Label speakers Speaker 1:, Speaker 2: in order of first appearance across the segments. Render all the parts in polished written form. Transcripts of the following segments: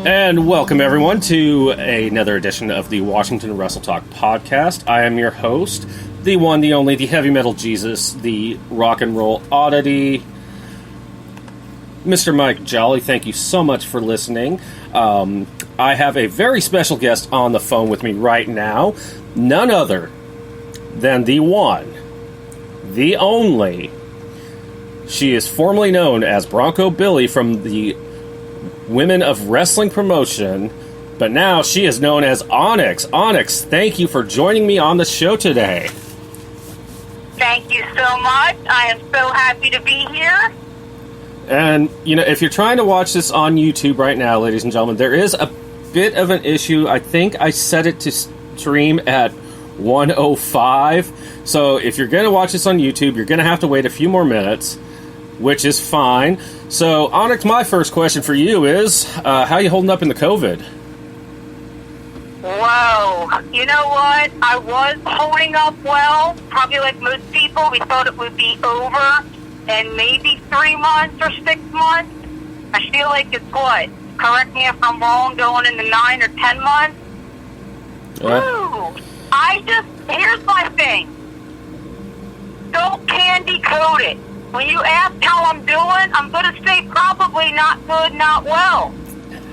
Speaker 1: And welcome, everyone, to another edition of the Washington Wrestle Talk podcast. I am your host, the one, the only, the heavy metal Jesus, the rock and roll oddity, Mr. Mike Jolly. Thank you so much for listening. I have a very special guest on the phone with me right now. None other than the one, the only. She is formerly known as Bronco Billy from the Women of Wrestling promotion, but now she is known as Onyx. Onyx, thank you for joining me on the show today.
Speaker 2: Thank you so much. I am so happy to be here.
Speaker 1: And, you know, if you're trying to watch this on YouTube right now, ladies and gentlemen, there is a bit of an issue. I think I set it to stream at 105. So if you're going to watch this on YouTube, you're going to have to wait a few more minutes, which is fine. So, Onyx, my first question for you is, how are you holding up in the COVID?
Speaker 2: Whoa. You know what? I was holding up well. Probably like most people, we thought it would be over in maybe 3 months or 6 months. I feel like it's what? Correct me if I'm wrong, going into 9 or 10 months. Woo! Here's my thing. Don't candy coat it. When you ask how I'm doing, I'm going to say probably not good, not well.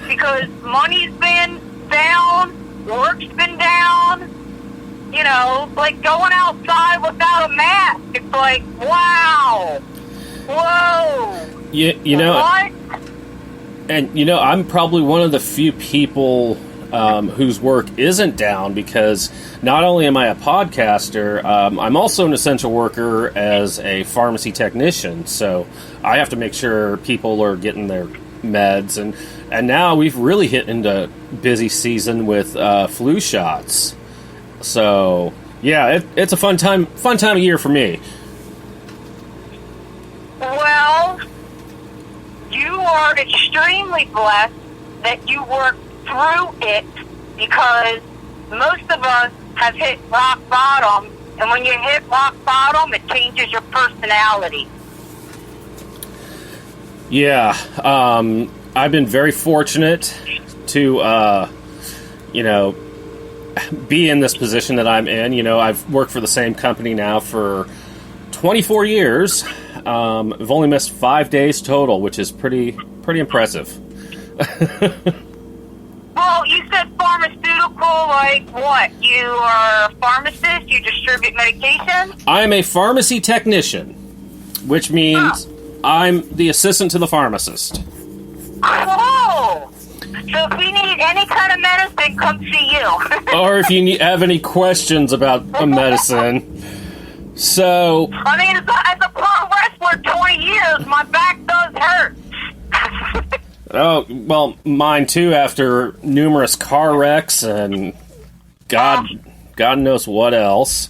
Speaker 2: Because money's been down, work's been down. You know, like going outside without a mask. It's like, wow. Whoa.
Speaker 1: You know,
Speaker 2: what?
Speaker 1: And, you know, I'm probably one of the few people whose work isn't down, because not only am I a podcaster, I'm also an essential worker as a pharmacy technician. So I have to make sure people are getting their meds. And now we've really hit into busy season with flu shots. So, yeah, it's a fun time of year for me.
Speaker 2: Well, you are extremely blessed that you work through it, because most of us have hit rock bottom, and when you hit rock bottom, it changes your personality.
Speaker 1: Yeah, I've been very fortunate to, you know, be in this position that I'm in. You know, I've worked for the same company now for 24 years. I've only missed 5 days total, which is pretty impressive.
Speaker 2: Well, you said pharmaceutical, like what? You are a pharmacist? You distribute medication?
Speaker 1: I'm a pharmacy technician, which means I'm the assistant to the pharmacist.
Speaker 2: Cool! So if we need any kind of medicine, come see you.
Speaker 1: Or if you have any questions about a medicine. So...
Speaker 2: I mean, as a pro wrestler, 20 years, my back does hurt.
Speaker 1: Oh, well, mine too, after numerous car wrecks and God knows what else.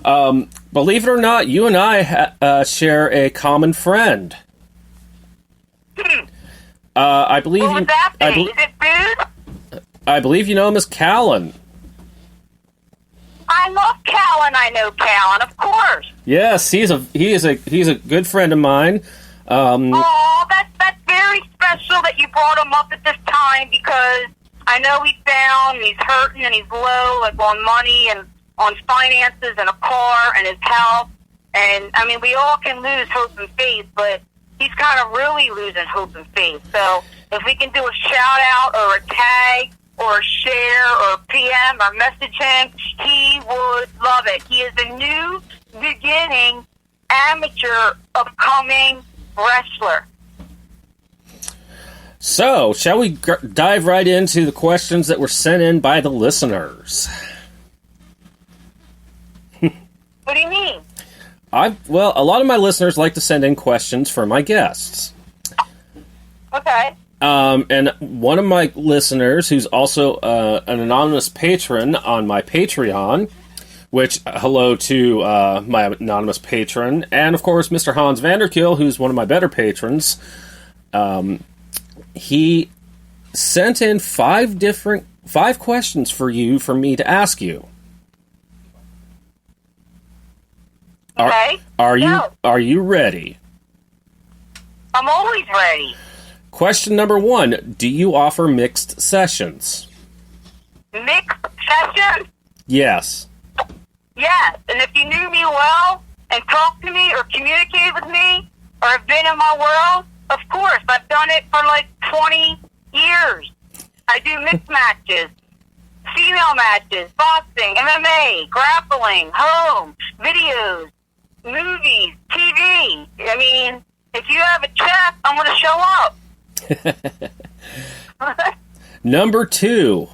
Speaker 1: Believe it or not, you and I share a common friend. I believe
Speaker 2: What would that be? Is it food?
Speaker 1: I believe you know him as Callan.
Speaker 2: I love Callan. I know Callan, of course.
Speaker 1: Yes, he's a good friend of mine.
Speaker 2: Oh, that's very special that you brought him up at this time, because I know he's down, and he's hurting, and he's low, like on money and on finances and a car and his health. And, I mean, we all can lose hope and faith, but he's kind of really losing hope and faith. So if we can do a shout-out or a tag or a share or a PM or message him, he would love it. He is a new beginning amateur upcoming wrestler.
Speaker 1: So, shall we dive right into the questions that were sent in by the listeners?
Speaker 2: What do you mean?
Speaker 1: Well, a lot of my listeners like to send in questions for my guests.
Speaker 2: Okay.
Speaker 1: And one of my listeners, who's also an anonymous patron on my Patreon, which, hello to my anonymous patron, and of course Mr. Hans Vanderkill, who's one of my better patrons, he sent in 5 questions for me to ask you.
Speaker 2: Okay.
Speaker 1: Are you ready?
Speaker 2: I'm always ready.
Speaker 1: Question number 1. Do you offer mixed sessions?
Speaker 2: Mixed sessions?
Speaker 1: Yes.
Speaker 2: Yes. And if you knew me well and talked to me or communicated with me or have been in my world, of course. I've done it for like 20 years. I do mixed matches, female matches, boxing, MMA, grappling, home, videos, movies, TV. I mean, if you have a check, I'm going to show up.
Speaker 1: Number 2.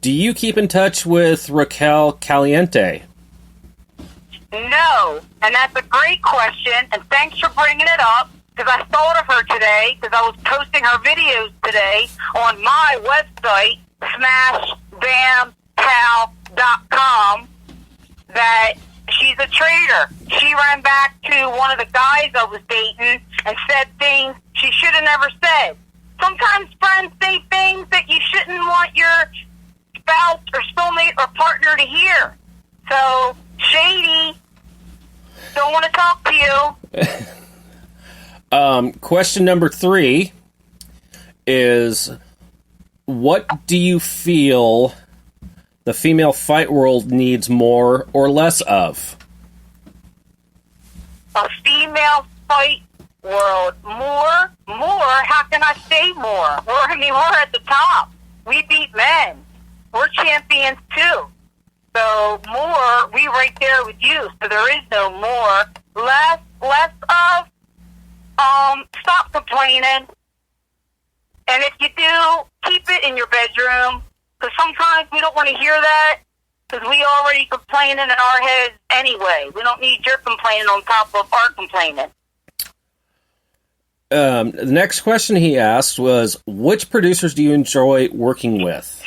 Speaker 1: Do you keep in touch with Raquel Caliente?
Speaker 2: No, and that's a great question, and thanks for bringing it up, because I thought of her today, because I was posting her videos today on my website, smashbampal.com, that she's a traitor. She ran back to one of the guys I was dating and said things she should have never said. Sometimes friends say things that you shouldn't want your spouse or soulmate or partner to hear. So, shady. Don't want to talk to you.
Speaker 1: Question number 3 is, what do you feel the female fight world needs more or less of?
Speaker 2: A female fight world. More? How can I say more? We're at the top. We beat men. We're champions too. So more, we right there with you. So there is no more. Less of, stop complaining. And if you do, keep it in your bedroom. Because sometimes we don't want to hear that. Because we already complaining in our heads anyway. We don't need your complaining on top of our complaining.
Speaker 1: The next question he asked was, which producers do you enjoy working with?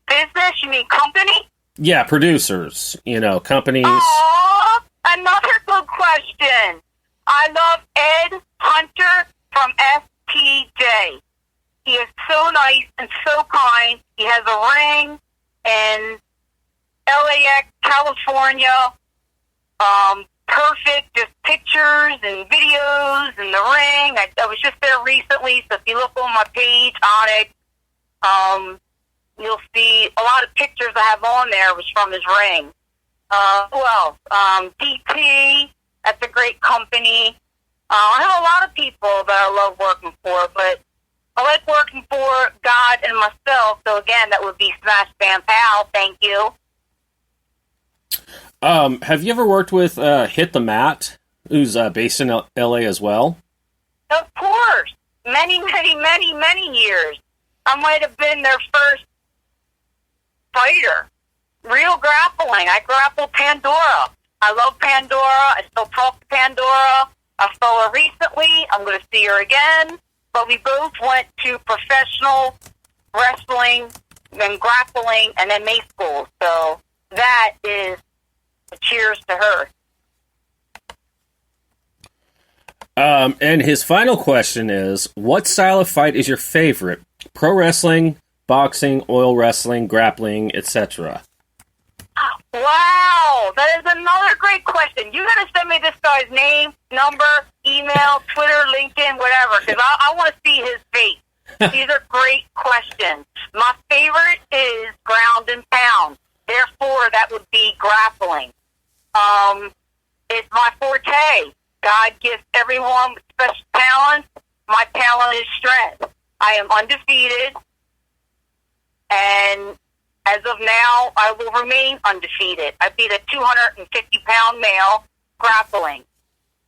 Speaker 2: Business? You mean company?
Speaker 1: Yeah, producers. Companies.
Speaker 2: Oh, another good question. I love Ed Hunter from STJ. He is so nice and so kind. He has a ring in LAX, California. Perfect, just pictures and videos and the ring. I was just there recently, so if you look on my page on it, you'll see a lot of pictures I have on there was from his ring. Who else? DT, that's a great company. I have a lot of people that I love working for, but I like working for God and myself, so again, that would be Smash Bam Pal, thank you.
Speaker 1: Have you ever worked with Hit the Mat, who's based in LA as well?
Speaker 2: Of course. Many years. I might have been their first fighter. Real grappling. I grappled Pandora. I love Pandora. I still talk to Pandora. I saw her recently. I'm going to see her again. But we both went to professional wrestling and grappling and MMA school. So that is a cheers to her.
Speaker 1: And his final question is, what style of fight is your favorite? Pro wrestling, boxing, oil wrestling, grappling, etc.
Speaker 2: Wow, that is another great question. You got to send me this guy's name, number, email, Twitter, LinkedIn, whatever, because I want to see his face. These are great questions. My favorite is ground and pound. Therefore, that would be grappling. It's my forte. God gives everyone with special talents. My talent is strength. I am undefeated, and as of now, I will remain undefeated. I beat a 250-pound male grappling.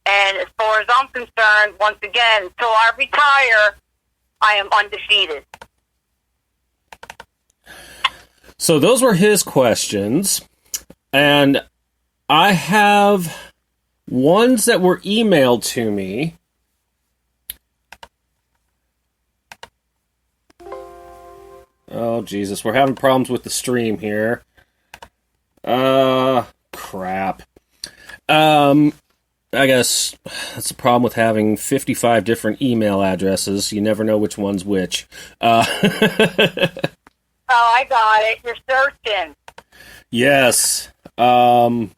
Speaker 2: And as far as I'm concerned, once again, until I retire, I am undefeated.
Speaker 1: So those were his questions. And I have ones that were emailed to me. Oh, Jesus, we're having problems with the stream here. Crap. I guess that's the problem with having 55 different email addresses. You never know which one's which.
Speaker 2: Oh, I got it. You're searching.
Speaker 1: Yes.
Speaker 2: Well,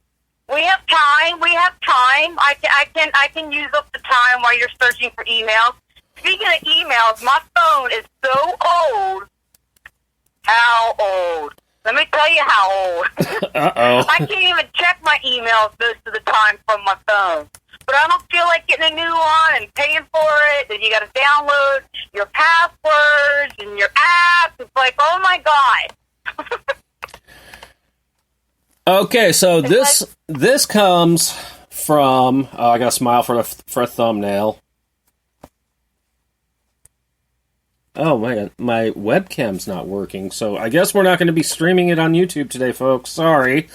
Speaker 2: We have time. We have time. I can use up the time while you're searching for emails. Speaking of emails, my phone is so old. How old? Let me tell you how old.
Speaker 1: Uh-oh.
Speaker 2: I can't even check my emails most of the time from my phone. But I don't feel like getting a new one and paying for it. Then you got to download your passwords and your apps. It's like, oh my God.
Speaker 1: Okay, so this comes from. I got a smile for a thumbnail. Oh my webcam's not working, so I guess we're not going to be streaming it on YouTube today, folks. Sorry.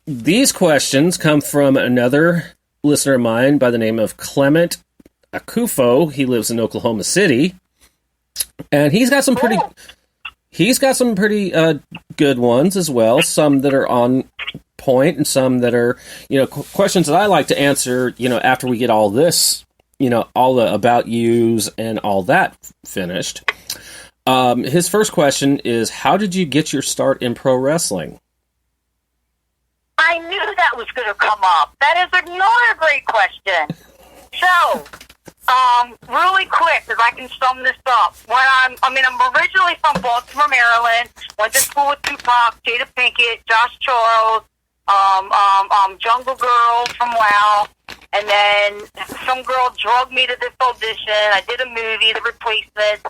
Speaker 1: These questions come from another listener of mine by the name of Clement Akufo. He lives in Oklahoma City, and he's got some pretty good ones as well. Some that are on point, and some that are questions that I like to answer. After we get all this, all the about yous and all that finished. His first question is, how did you get your start in pro wrestling?
Speaker 2: I knew that was going to come up. That is another great question. So, really quick, because I can sum this up. I'm originally from Baltimore, Maryland. Went to school with Tupac, Jada Pinkett, Josh Charles, Jungle Girl from WoW. And then some girl drugged me to this audition. I did a movie, The Replacement.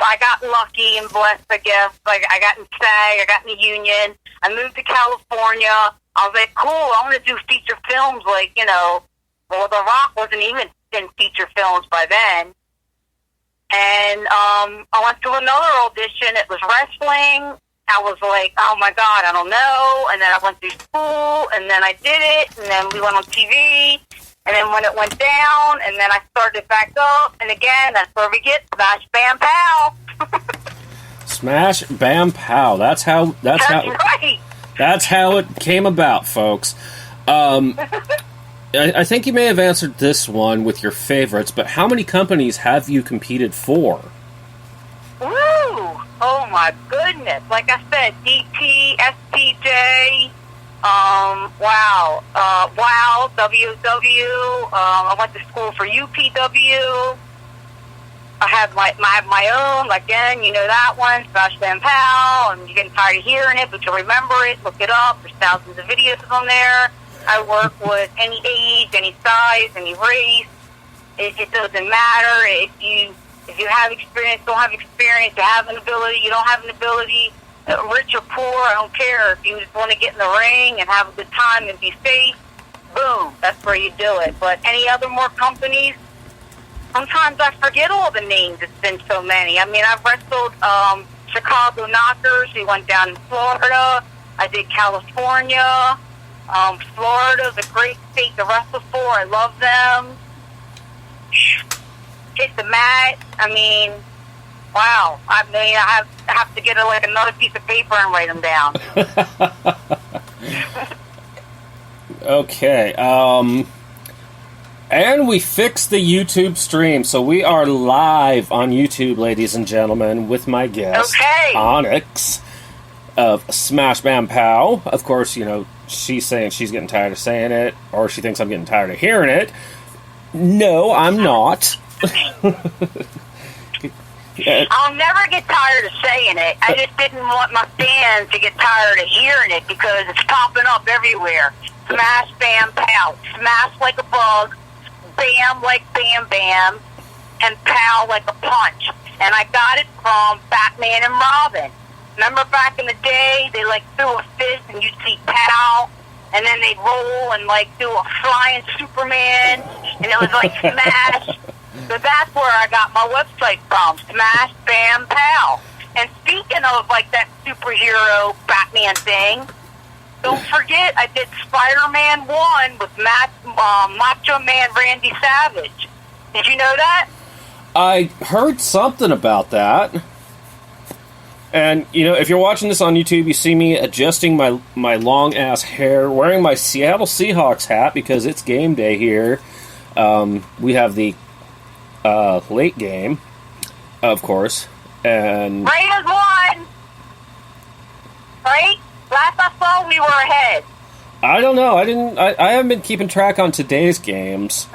Speaker 2: I got lucky and blessed, I guess. Like, I got in SAG, I got in the union. I moved to California. I was like, cool, I want to do feature films. Well, The Rock wasn't even in feature films by then. And I went to another audition. It was wrestling. I was like, oh my God, I don't know. And then I went through school, and then I did it, and then we went on TV. And then when it went down, and then I started back up, and again, that's where we get Smash Bam Pow.
Speaker 1: Smash Bam Pow. That's how
Speaker 2: Right.
Speaker 1: That's how it came about, folks. I think you may have answered this one with your favorites, but how many companies have you competed for?
Speaker 2: Woo! Oh my goodness! Like I said, DT, SPJ, WoW, WW. I went to school for UPW. I have my own, again, that one, Smash Bam Pow, and you're getting tired of hearing it, but you'll remember it, look it up, there's thousands of videos on there. I work with any age, any size, any race. It doesn't matter if you have experience, don't have experience, you have an ability, you don't have an ability, rich or poor, I don't care. If you just want to get in the ring and have a good time and be safe, boom, that's where you do it. But any other more companies, sometimes I forget all the names. It's been so many. I mean, I've wrestled Chicago Knockers. We went down in Florida. I did California. Florida's a great state to wrestle for. I love them. Hit the mat. I mean, wow. I have to get another piece of paper and write them down.
Speaker 1: Okay. And we fixed the YouTube stream, so we are live on YouTube, ladies and gentlemen, with my guest, Onyx of Smash Bam Pow. Of course, she's saying she's getting tired of saying it, or she thinks I'm getting tired of hearing it. No, I'm not.
Speaker 2: I'll never get tired of saying it. I just didn't want my fans to get tired of hearing it because it's popping up everywhere. Smash Bam Pow. Smash like a bug. Bam like Bam Bam, and Pow like a punch. And I got it from Batman and Robin. Remember back in the day, they threw a fist and you'd see Pow, and then they'd roll and do a flying Superman, and it was Smash. So that's where I got my website from, Smash Bam Pow. And speaking of that superhero Batman thing, don't forget, I did Spider-Man 1 with Macho Man Randy Savage. Did you know that?
Speaker 1: I heard something about that. And, if you're watching this on YouTube, you see me adjusting my long-ass hair, wearing my Seattle Seahawks hat because it's game day here. We have the late game, of course. And
Speaker 2: Raiders won! Right? Last I saw, we were ahead.
Speaker 1: I don't know. I haven't been keeping track on today's games.